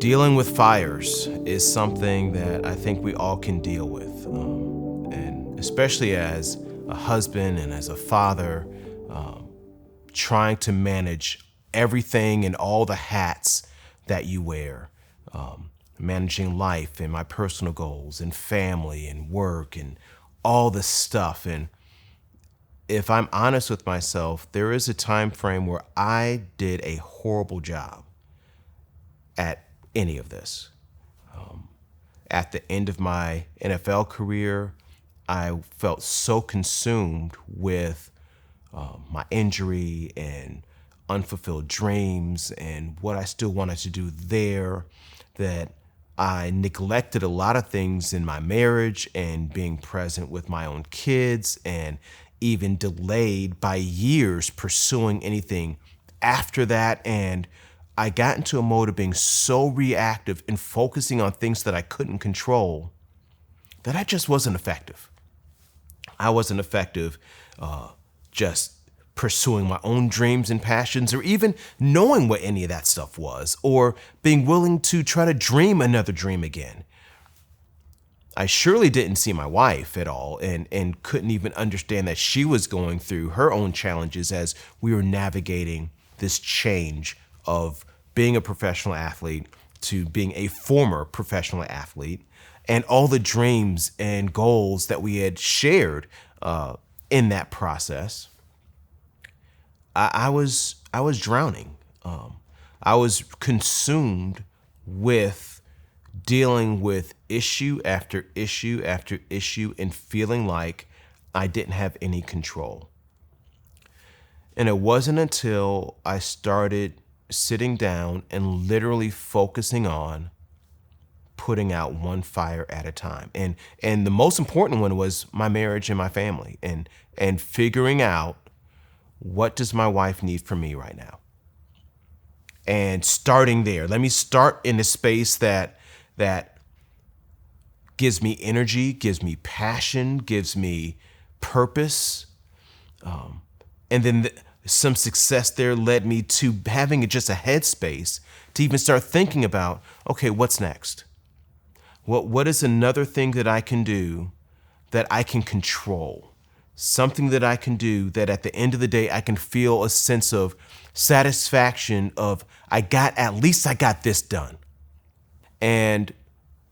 Dealing with fires is something that I think we all can deal with. And especially as a husband and as a father, trying to manage everything and all the hats that you wear, managing life and my personal goals and family and work and all this stuff. And if I'm honest with myself, there is a time frame where I did a horrible job at any of this. At the end of my NFL career, I felt so consumed with my injury and unfulfilled dreams and what I still wanted to do there that I neglected a lot of things in my marriage and being present with my own kids, and even delayed by years pursuing anything after that. And I got into a mode of being so reactive and focusing on things that I couldn't control that I just wasn't effective. I wasn't effective just pursuing my own dreams and passions, or even knowing what any of that stuff was, or being willing to try to dream another dream again. I surely didn't see my wife at all, and couldn't even understand that she was going through her own challenges as we were navigating this change of being a professional athlete to being a former professional athlete, and all the dreams and goals that we had shared in that process. I was drowning. I was consumed with dealing with issue after issue after issue and feeling like I didn't have any control. And it wasn't until I started sitting down and literally focusing on putting out one fire at a time. And the most important one was my marriage and my family, and figuring out, what does my wife need from me right now? And starting there. Let me start in a space that gives me energy, gives me passion, gives me purpose. And then some success there led me to having just a headspace to even start thinking about, okay, what's next? What is another thing that I can do that I can control? Something that I can do that at the end of the day, I can feel a sense of satisfaction of, at least I got this done. And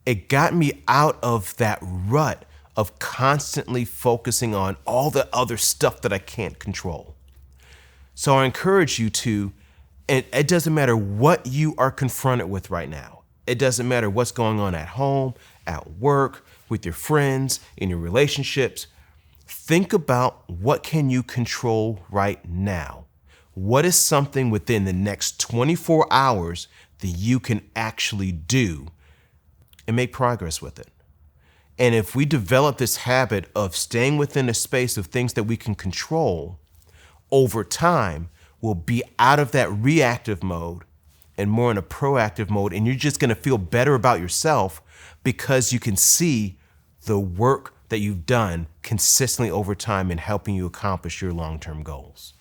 it got me out of that rut of constantly focusing on all the other stuff that I can't control. So I encourage you to, and it doesn't matter what you are confronted with right now. It doesn't matter what's going on at home, at work, with your friends, in your relationships. Think about, what can you control right now? What is something within the next 24 hours that you can actually do and make progress with it? And if we develop this habit of staying within a space of things that we can control, over time, we'll be out of that reactive mode and more in a proactive mode. And you're just going to feel better about yourself because you can see the work that you've done consistently over time in helping you accomplish your long-term goals.